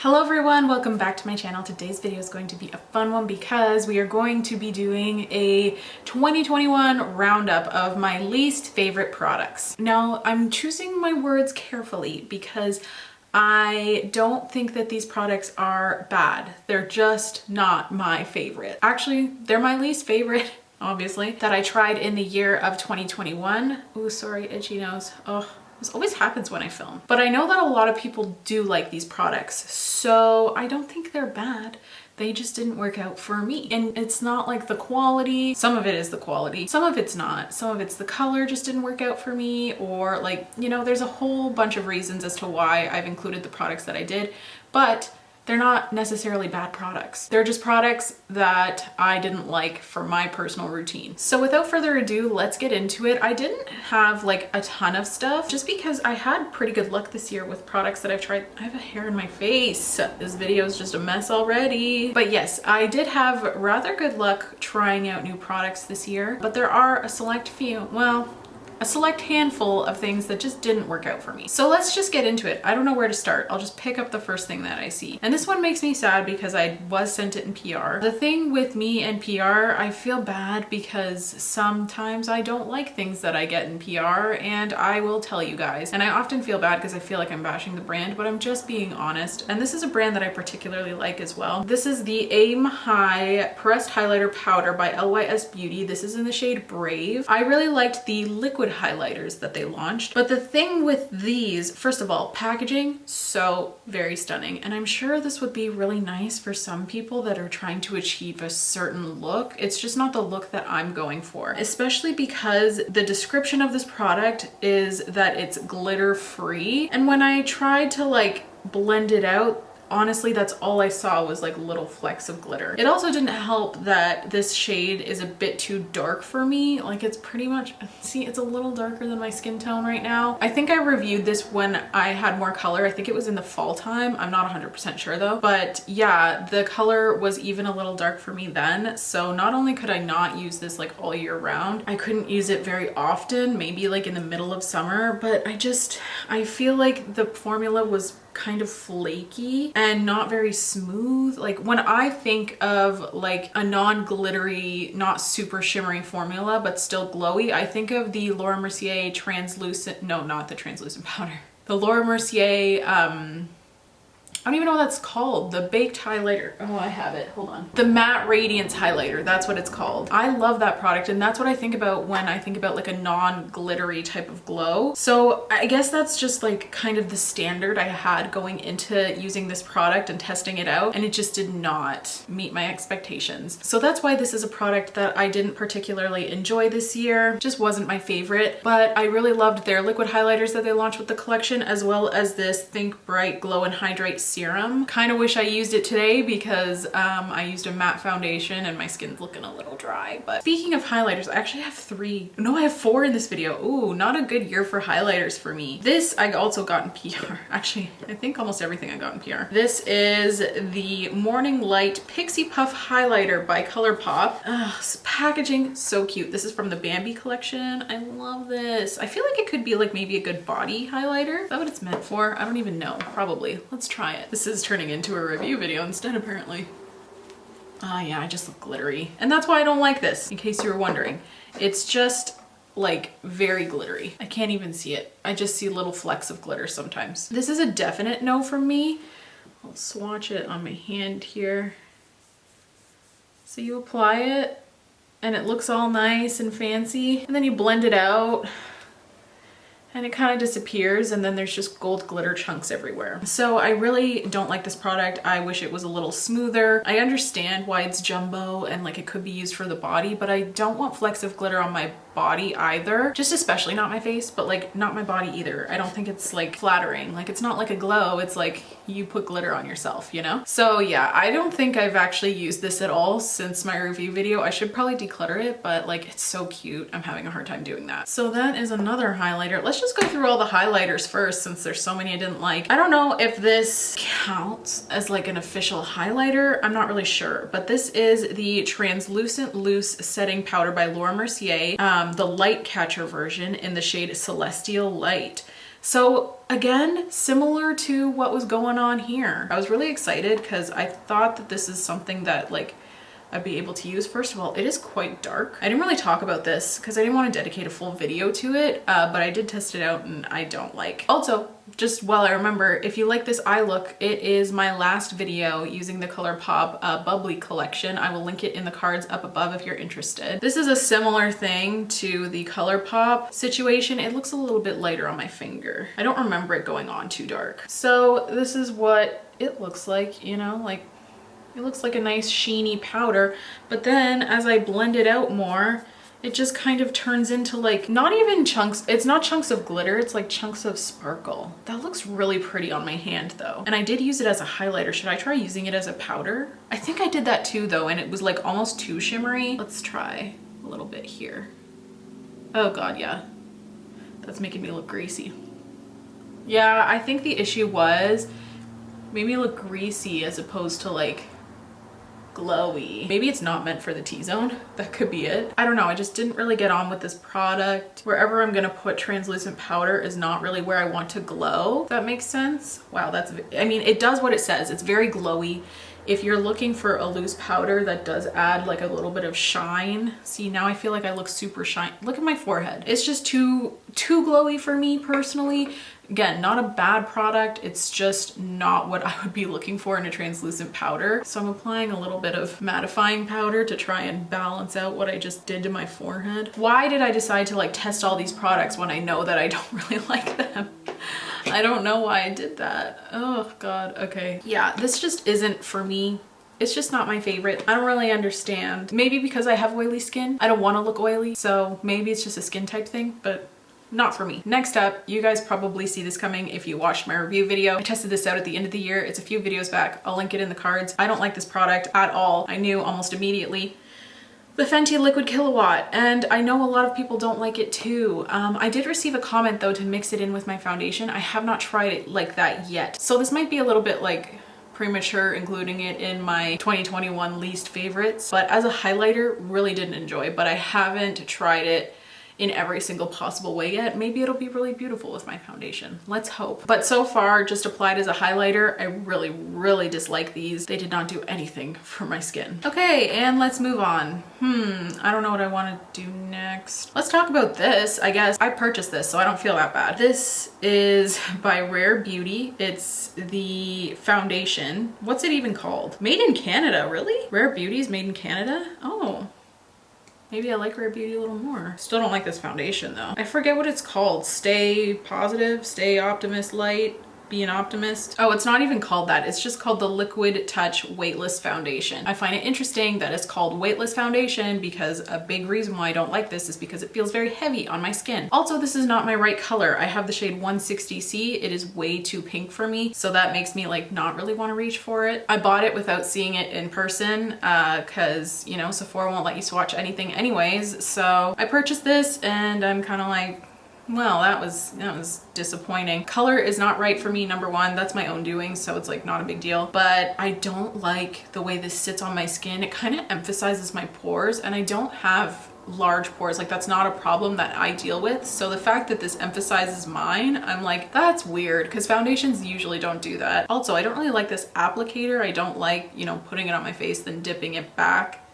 Hello everyone, welcome back to my channel. Today's video is going to be a fun one because we are going to be doing a 2021 roundup of my least favorite products. Now, I'm choosing my words carefully because I don't think that these products are bad. They're just not my favorite. Actually, they're my least favorite, obviously, that I tried in the year of 2021. Ooh, sorry, itchy nose. Oh. This always happens when I film. But I know that a lot of people do like these products, so I don't think they're bad. They just didn't work out for me. And it's not like the quality. Some of it is the quality. Some of it's not. Some of it's the color just didn't work out for me, or like, you know, there's a whole bunch of reasons as to why I've included the products that I did, but they're not necessarily bad products. They're just products that I didn't like for my personal routine. So without further ado, let's get into it. I didn't have like a ton of stuff just because I had pretty good luck this year with products that I've tried. I have a hair in my face. This video is just a mess already. But yes, I did have rather good luck trying out new products this year, but there are a select few, well, a select handful of things that just didn't work out for me. So let's just get into it. I don't know where to start. I'll just pick up the first thing that I see. And this one makes me sad because I was sent it in PR. The thing with me and PR, I feel bad because sometimes I don't like things that I get in PR, and I will tell you guys. And I often feel bad because I feel like I'm bashing the brand, but I'm just being honest. And this is a brand that I particularly like as well. This is the Aim High Pressed Highlighter Powder by LYS Beauty. This is in the shade Brave. I really liked the liquid highlighters that they launched, but the thing with these, first of all, packaging, so very stunning, and I'm sure this would be really nice for some people that are trying to achieve a certain look. It's just not the look that I'm going for, especially because the description of this product is that it's glitter free, and when I tried to like blend it out, honestly, that's all I saw was like little flecks of glitter. It also didn't help that this shade is a bit too dark for me. Like, it's pretty much, see, it's a little darker than my skin tone right now. I think I reviewed this when I had more color. I think it was in the fall time. I'm not 100% sure though. But yeah, the color was even a little dark for me then. So not only could I not use this like all year round, I couldn't use it very often, maybe like in the middle of summer, but I feel like the formula was kind of flaky and not very smooth. Like, when I think of like a non-glittery, not super shimmery formula but still glowy, I think of the Laura Mercier translucent, no, not the translucent powder, the Laura Mercier I don't even know what that's called. The baked highlighter. Oh, I have it. Hold on. The matte Radiance highlighter. That's what it's called. I love that product, and that's what I think about when I think about like a non-glittery type of glow. So I guess that's just like kind of the standard I had going into using this product and testing it out, and it just did not meet my expectations. So that's why this is a product that I didn't particularly enjoy this year. Just wasn't my favorite, but I really loved their liquid highlighters that they launched with the collection, as well as this Think Bright Glow and Hydrate serum. Kind of wish I used it today because I used a matte foundation and my skin's looking a little dry. But speaking of highlighters, I actually have I have 4 in this video. Ooh, not a good year for highlighters for me. This I also got in PR. Actually, I think almost everything I got in PR. This is the Morning Light Pixi Puff Highlighter by Colourpop. Packaging, so cute. This is from the Bambi collection. I love this. I feel like it could be like maybe a good body highlighter. Is that what it's meant for? I don't even know. Probably. Let's try it. This is turning into a review video instead, apparently. Yeah, I just look glittery. And that's why I don't like this, in case you were wondering. It's just like very glittery. I can't even see it. I just see little flecks of glitter sometimes. This is a definite no from me. I'll swatch it on my hand here. So you apply it and it looks all nice and fancy, and then you blend it out and it kind of disappears, and then there's just gold glitter chunks everywhere. So I really don't like this product. I wish it was a little smoother. I understand why it's jumbo and like it could be used for the body, but I don't want flecks of glitter on my body either. Just especially not my face, but like not my body either. I don't think it's like flattering. Like, it's not like a glow. It's like you put glitter on yourself, you know? So yeah, I don't think I've actually used this at all since my review video. I should probably declutter it, but like, it's so cute. I'm having a hard time doing that. So that is another highlighter. Let's just go through all the highlighters first, since there's so many I didn't like. I don't know if this counts as like an official highlighter. I'm not really sure, but this is the Translucent Loose Setting Powder by Laura Mercier, the light catcher version in the shade Celestial Light. So again, similar to what was going on here. I was really excited because I thought that this is something that like I'd be able to use. First of all, it is quite dark. I didn't really talk about this because I didn't want to dedicate a full video to it, but I did test it out and I don't like. Also, just while I remember, if you like this eye look, it is my last video using the Colourpop Bubbly collection. I will link it in the cards up above if you're interested. This is a similar thing to the Colourpop situation. It looks a little bit lighter on my finger. I don't remember it going on too dark. So this is what it looks like, you know, like it looks like a nice sheeny powder, but then as I blend it out more, it just kind of turns into like, not even chunks, it's not chunks of glitter, it's like chunks of sparkle. That looks really pretty on my hand though. And I did use it as a highlighter. Should I try using it as a powder? I think I did that too though, and it was like almost too shimmery. Let's try a little bit here. Oh God, yeah. That's making me look greasy. Yeah, I think the issue was made me look greasy as opposed to like glowy. Maybe it's not meant for the T-zone. That could be it. I don't know. I just didn't really get on with this product. Wherever I'm gonna put translucent powder is not really where I want to glow. If that makes sense. Wow, that's, I mean, it does what it says. It's very glowy. If you're looking for a loose powder that does add like a little bit of shine. See, now I feel like I look super shiny. Look at my forehead. It's just too glowy for me personally. Again, not a bad product. It's just not what I would be looking for in a translucent powder. So I'm applying a little bit of mattifying powder to try and balance out what I just did to my forehead. Why did I decide to like test all these products when I know that I don't really like them? I don't know why I did that. Oh God, okay. Yeah, this just isn't for me. It's just not my favorite. I don't really understand. Maybe because I have oily skin, I don't want to look oily. So maybe it's just a skin type thing, but not for me. Next up, you guys probably see this coming if you watched my review video. I tested this out at the end of the year. It's a few videos back. I'll link it in the cards. I don't like this product at all. I knew almost immediately. The Fenty Liquid Killawatt, and I know a lot of people don't like it too. I did receive a comment though to mix it in with my foundation. I have not tried it like that yet. So this might be a little bit like premature including it in my 2021 least favorites, but as a highlighter, really didn't enjoy, but I haven't tried it in every single possible way yet. Maybe it'll be really beautiful with my foundation. Let's hope. But so far, just applied as a highlighter, I really dislike these. They did not do anything for my skin. Okay, and let's move on. I don't know what I want to do next. Let's talk about this, I guess. I purchased this, so I don't feel that bad. This is by Rare Beauty. It's the foundation. What's it even called? Made in Canada, really? Rare Beauty is made in Canada? Oh. Maybe I like Rare Beauty a little more. Still don't like this foundation though. I forget what it's called. Stay Positive, Stay Optimist Light, Be an Optimist. Oh, it's not even called that. It's just called the Liquid Touch Weightless Foundation. I find it interesting that it's called Weightless Foundation because a big reason why I don't like this is because it feels very heavy on my skin. Also, this is not my right color. I have the shade 160C. It is way too pink for me, so that makes me like not really want to reach for it. I bought it without seeing it in person because, you know, Sephora won't let you swatch anything anyways. So I purchased this and I'm kind of like, well, that was disappointing. Color is not right for me, number one. That's my own doing, so it's like not a big deal. But I don't like the way this sits on my skin. It kind of emphasizes my pores, and I don't have large pores. Like, that's not a problem that I deal with. So the fact that this emphasizes mine, I'm like, that's weird, because foundations usually don't do that. Also, I don't really like this applicator. I don't like, you know, putting it on my face, then dipping it back.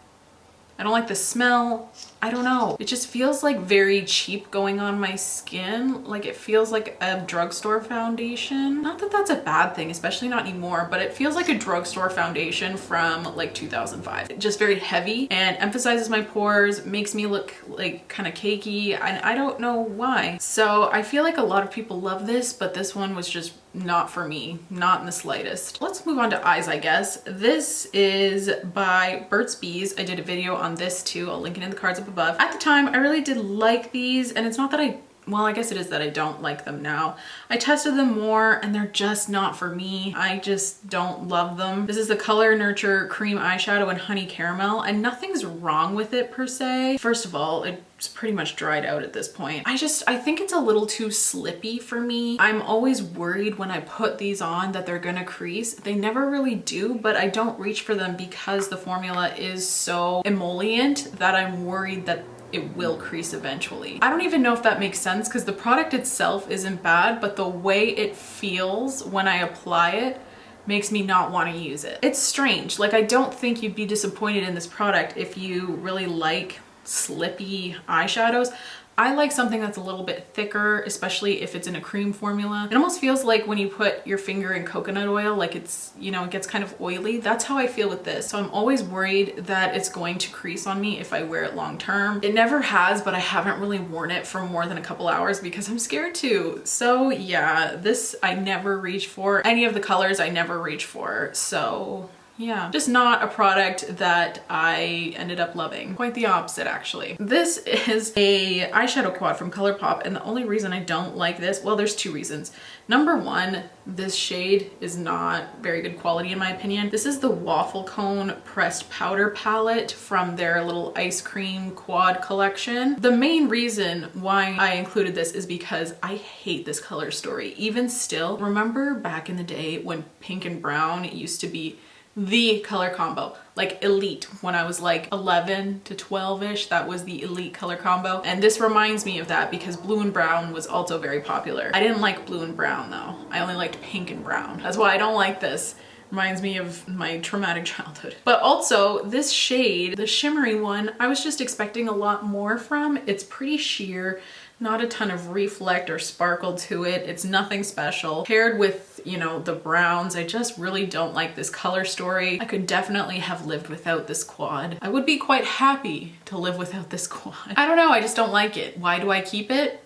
I don't like the smell. I don't know. It just feels like very cheap going on my skin. Like it feels like a drugstore foundation. Not that that's a bad thing, especially not anymore, but it feels like a drugstore foundation from like 2005. Just very heavy and emphasizes my pores, makes me look like kind of cakey, and I don't know why. So I feel like a lot of people love this, but this one was just not for me, not in the slightest. Let's move on to eyes, I guess. This is by Burt's Bees. I did a video on this too. I'll link it in the cards up above. At the time, I really did like these, and it's not that well, I guess it is that I don't like them now. I tested them more and they're just not for me. I just don't love them. This is the Color Nurture Cream Eyeshadow in Honey Caramel, and nothing's wrong with it per se. First of all, it It's pretty much dried out at this point. I think it's a little too slippy for me. I'm always worried when I put these on that they're gonna crease. They never really do, but I don't reach for them because the formula is so emollient that I'm worried that it will crease eventually. I don't even know if that makes sense because the product itself isn't bad, but the way it feels when I apply it makes me not want to use it. It's strange. Like, I don't think you'd be disappointed in this product if you really like slippy eyeshadows. I like something that's a little bit thicker, especially if it's in a cream formula. It almost feels like when you put your finger in coconut oil, like it's, you know, it gets kind of oily. That's how I feel with this. So I'm always worried that it's going to crease on me if I wear it long term. It never has, but I haven't really worn it for more than a couple hours because I'm scared to. So yeah, this I never reach for. Any of the colors I never reach for. So yeah, just not a product that I ended up loving. Quite the opposite, actually. This is a eyeshadow quad from Colourpop, and the only reason I don't like this, well, there's two reasons. Number one, this shade is not very good quality in my opinion. This is the Waffle Cone Pressed Powder Palette from their little ice cream quad collection. The main reason why I included this is because I hate this color story. Even still, remember back in the day when pink and brown used to be the color combo, like elite. When I was like 11 to 12-ish, that was the elite color combo. And this reminds me of that because blue and brown was also very popular. I didn't like blue and brown though. I only liked pink and brown. That's why I don't like this. Reminds me of my traumatic childhood. But also this shade, the shimmery one, I was just expecting a lot more from. It's pretty sheer, not a ton of reflect or sparkle to it. It's nothing special. Paired with, you know, the browns, I just really don't like this color story. I could definitely have lived without this quad. I would be quite happy to live without this quad. I don't know, I just don't like it. Why do I keep it?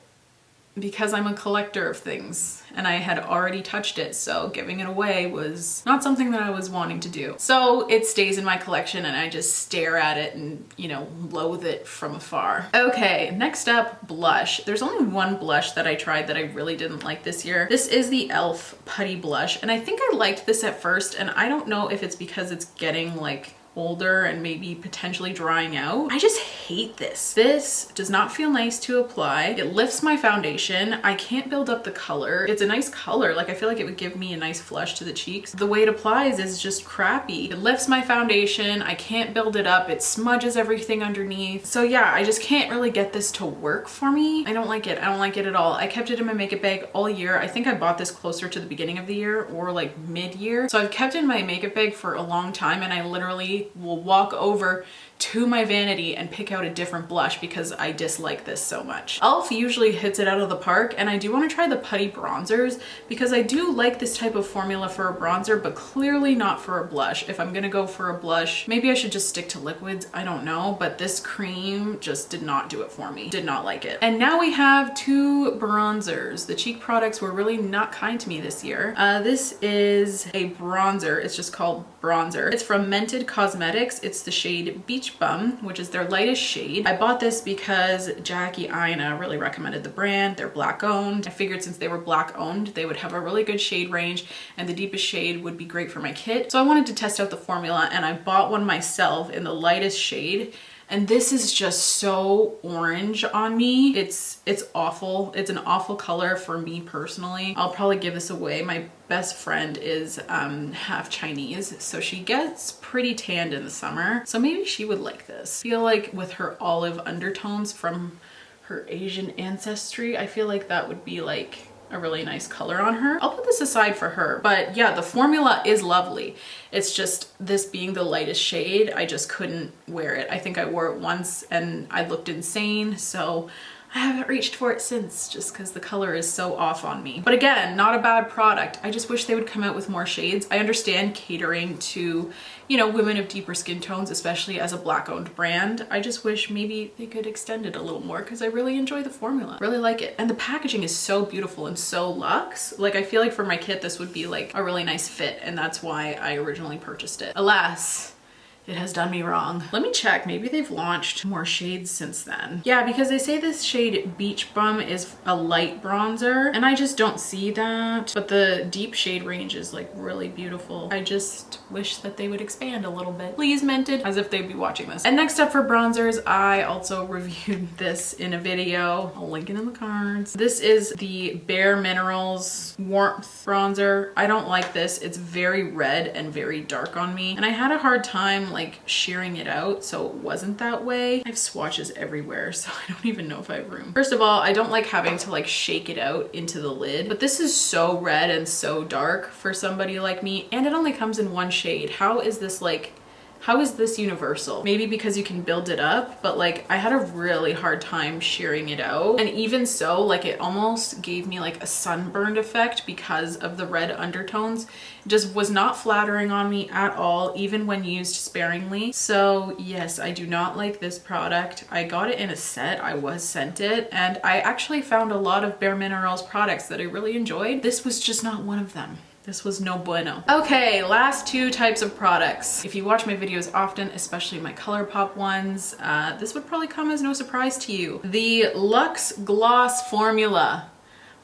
Because I'm a collector of things and I had already touched it, so giving it away was not something that I was wanting to do. So it stays in my collection and I just stare at it and, you know, loathe it from afar. Okay, next up, blush. There's only one blush that I tried that I really didn't like this year. This is the e.l.f. Putty Blush, and I think I liked this at first, and I don't know if it's because it's getting like older and maybe potentially drying out. I just hate this. This does not feel nice to apply. It lifts my foundation. I can't build up the color. It's a nice color. Like, I feel like it would give me a nice flush to the cheeks. The way it applies is just crappy. It lifts my foundation. I can't build it up. It smudges everything underneath. So yeah, I just can't really get this to work for me. I don't like it. I don't like it at all. I kept it in my makeup bag all year. I think I bought this closer to the beginning of the year or like mid-year. So I've kept it in my makeup bag for a long time, and I literally will walk over to my vanity and pick out a different blush because I dislike this so much. e.l.f. usually hits it out of the park, and I do want to try the putty bronzers because I do like this type of formula for a bronzer, but clearly not for a blush. If I'm gonna go for a blush, maybe I should just stick to liquids. I don't know, but this cream just did not do it for me. Did not like it. And now we have two bronzers. The cheek products were really not kind to me this year. This is a bronzer. It's just called bronzer. It's from Mented Cosmetics. It's the shade Beach Bum, which is their lightest shade. I bought this because Jackie Aina really recommended the brand. They're black owned. I figured since they were black owned, they would have a really good shade range and the deepest shade would be great for my kit. So I wanted to test out the formula, and I bought one myself in the lightest shade. And this is just so orange on me. It's awful. It's an awful color for me personally. I'll probably give this away. My best friend is half Chinese, so she gets pretty tanned in the summer. So maybe she would like this. I feel like with her olive undertones from her Asian ancestry, I feel like that would be like a really nice color on her. I'll put this aside for her, but yeah, the formula is lovely. It's just this being the lightest shade, I just couldn't wear it. I think I wore it once and I looked insane, so I haven't reached for it since just because the color is so off on me. But again, not a bad product. I just wish they would come out with more shades. I understand catering to, you know, women of deeper skin tones, especially as a black owned brand. I just wish maybe they could extend it a little more because I really enjoy the formula. Really like it. And the packaging is so beautiful and so luxe. Like, I feel like for my kit, this would be like a really nice fit, and that's why I originally purchased it. Alas, It has done me wrong. Let me check. Maybe they've launched more shades since then. Yeah, because they say this shade Beach Bum is a light bronzer, and I just don't see that. But the deep shade range is like really beautiful. I just wish that they would expand a little bit. Please, Mented, as if they'd be watching this. And next up for bronzers, I also reviewed this in a video. I'll link it in the cards. This is the Bare Minerals Warmth Bronzer. I don't like this. It's very red and very dark on me. And I had a hard time like shearing it out, so it wasn't that way. I have swatches everywhere, so I don't even know if I have room. First of all, I don't like having to like shake it out into the lid, but this is so red and so dark for somebody like me, and it only comes in one shade. How is this like, how is this universal? Maybe because you can build it up, but like I had a really hard time shearing it out. And even so, like it almost gave me like a sunburned effect because of the red undertones. It just was not flattering on me at all, even when used sparingly. So yes, I do not like this product. I got it in a set, I was sent it, and I actually found a lot of Bare Minerals products that I really enjoyed. This was just not one of them. This was no bueno. Okay, last two types of products. If you watch my videos often, especially my Colourpop ones, this would probably come as no surprise to you. The Luxe Gloss Formula.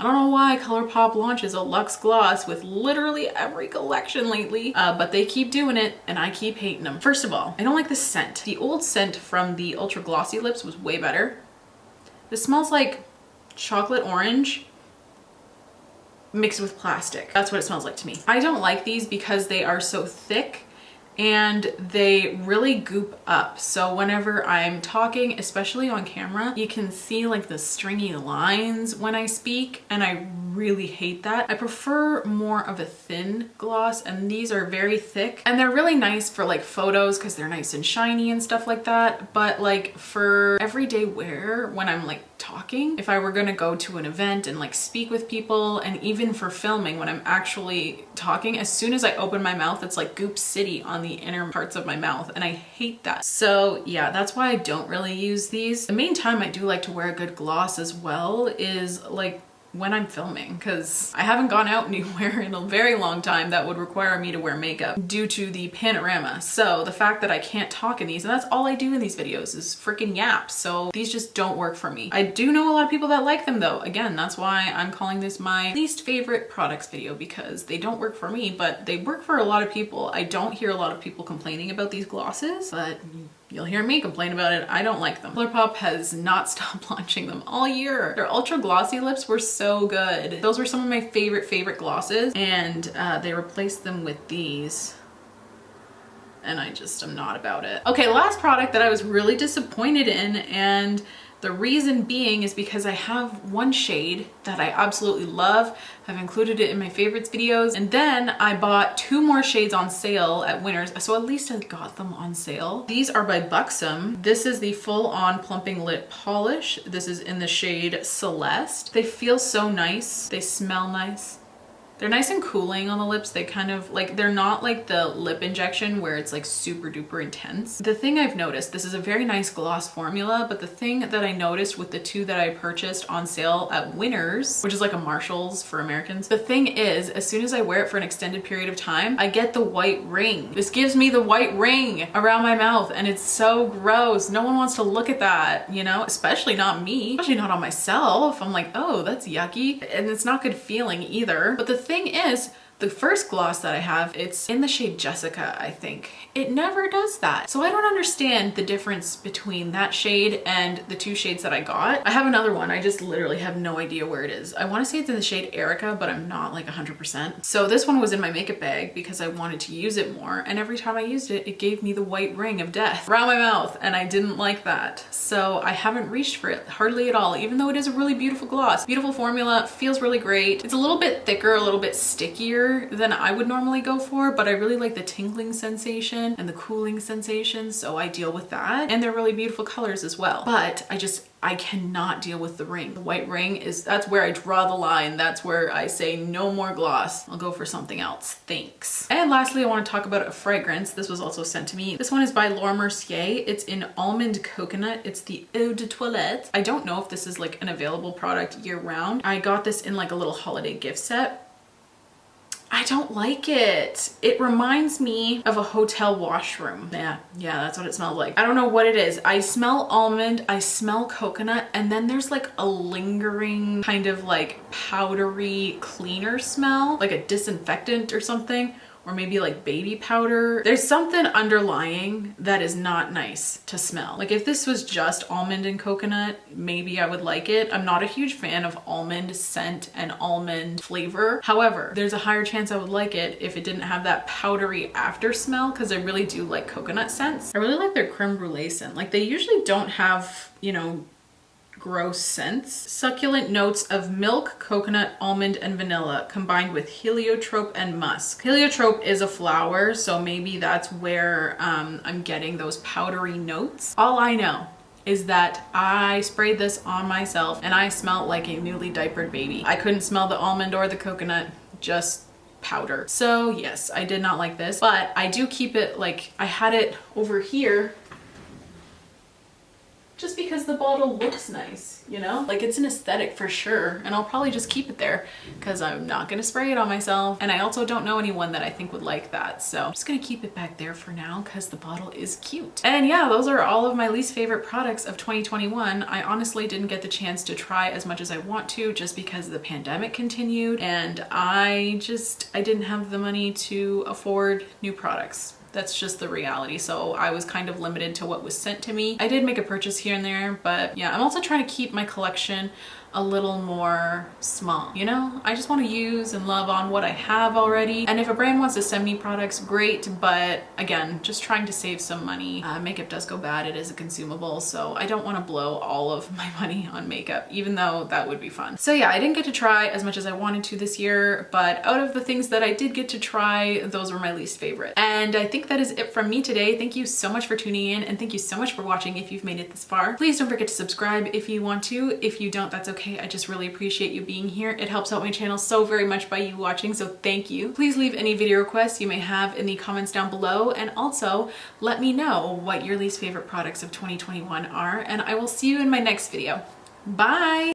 I don't know why Colourpop launches a Luxe Gloss with literally every collection lately, but they keep doing it and I keep hating them. First of all, I don't like the scent. The old scent from the Ultra Glossy Lips was way better. This smells like chocolate orange mixed with plastic. That's what it smells like to me. I don't like these because they are so thick and they really goop up. So whenever I'm talking, especially on camera, you can see like the stringy lines when I speak, and I really hate that. I prefer more of a thin gloss, and these are very thick, and they're really nice for like photos because they're nice and shiny and stuff like that. But like for everyday wear, when I'm like talking, if I were gonna go to an event and like speak with people, and even for filming when I'm actually talking, as soon as I open my mouth, it's like Goop City on the inner parts of my mouth, and I hate that. So yeah, that's why I don't really use these. The main time I do like to wear a good gloss as well is like when I'm filming, because I haven't gone out anywhere in a very long time that would require me to wear makeup due to the panorama. So the fact that I can't talk in these, and that's all I do in these videos is freaking yap, so these just don't work for me. I do know a lot of people that like them though. Again, that's why I'm calling this my least favorite products video, because they don't work for me, but they work for a lot of people. I don't hear a lot of people complaining about these glosses, but you'll hear me complain about it. I don't like them. Colourpop has not stopped launching them all year. Their Ultra Glossy Lips were so good. Those were some of my favorite glosses, and they replaced them with these, and I just am not about it. Okay, last product that I was really disappointed in, and the reason being is because I have one shade that I absolutely love. I've included it in my favorites videos. And then I bought two more shades on sale at Winners. So at least I got them on sale. These are by Buxom. This is the Full On Plumping Lip Polish. This is in the shade Celeste. They feel so nice. They smell nice. They're nice and cooling on the lips. They kind of like, they're not like the lip injection where it's like super duper intense. The thing I've noticed, this is a very nice gloss formula, but the thing that I noticed with the two that I purchased on sale at Winners, which is like a Marshall's for Americans, the thing is, as soon as I wear it for an extended period of time, I get the white ring. This gives me the white ring around my mouth, and it's so gross. No one wants to look at that, you know, especially not me, especially not on myself. I'm like, oh, that's yucky. And it's not good feeling either. But the thing is, the first gloss that I have, it's in the shade Jessica, I think. It never does that. So I don't understand the difference between that shade and the two shades that I got. I have another one. I just literally have no idea where it is. I want to say it's in the shade Erica, but I'm not like 100%. So this one was in my makeup bag because I wanted to use it more. And every time I used it, it gave me the white ring of death around my mouth. And I didn't like that. So I haven't reached for it hardly at all, even though it is a really beautiful gloss. Beautiful formula, feels really great. It's a little bit thicker, a little bit stickier than I would normally go for, but I really like the tingling sensation and the cooling sensation, so I deal with that. And they're really beautiful colors as well. But I cannot deal with the ring. The white ring is, that's where I draw the line. That's where I say no more gloss. I'll go for something else. Thanks. And lastly, I want to talk about a fragrance. This was also sent to me. This one is by Laura Mercier. It's in Almond Coconut. It's the Eau de Toilette. I don't know if this is like an available product year round. I got this in like a little holiday gift set. I don't like it. It reminds me of a hotel washroom. Yeah, that's what it smells like. I don't know what it is. I smell almond, I smell coconut, and then there's like a lingering kind of like powdery cleaner smell, like a disinfectant or something. Or maybe like baby powder. There's something underlying that is not nice to smell. Like if this was just almond and coconut, maybe I would like it. I'm not a huge fan of almond scent and almond flavor. However, there's a higher chance I would like it if it didn't have that powdery after smell, because I really do like coconut scents. I really like their creme brulee scent. Like they usually don't have, you know, gross scents. Succulent notes of milk, coconut, almond, and vanilla combined with heliotrope and musk. Heliotrope is a flower, so maybe that's where I'm getting those powdery notes. All I know is that I sprayed this on myself and I smelled like a newly diapered baby. I couldn't smell the almond or the coconut, just powder. So yes, I did not like this, but I do keep it, like I had it over here just because the bottle looks nice, you know? Like it's an aesthetic for sure, and I'll probably just keep it there because I'm not gonna spray it on myself, and I also don't know anyone that I think would like that, so I'm just gonna keep it back there for now because the bottle is cute. And yeah, those are all of my least favorite products of 2021. I honestly didn't get the chance to try as much as I want to just because the pandemic continued, and I didn't have the money to afford new products. That's just the reality. So I was kind of limited to what was sent to me. I did make a purchase here and there, but yeah, I'm also trying to keep my collection a little more small, you know? I just want to use and love on what I have already. And if a brand wants to send me products, great. But again, just trying to save some money. Makeup does go bad. It is a consumable. So I don't want to blow all of my money on makeup, even though that would be fun. So yeah, I didn't get to try as much as I wanted to this year, but out of the things that I did get to try, those were my least favorite. And I think that is it from me today. Thank you so much for tuning in, and thank you so much for watching if you've made it this far. Please don't forget to subscribe if you want to. If you don't, that's okay. I just really appreciate you being here. It helps out my channel so very much by you watching, so thank you. Please leave any video requests you may have in the comments down below, and also let me know what your least favorite products of 2021 are, and I will see you in my next video. Bye!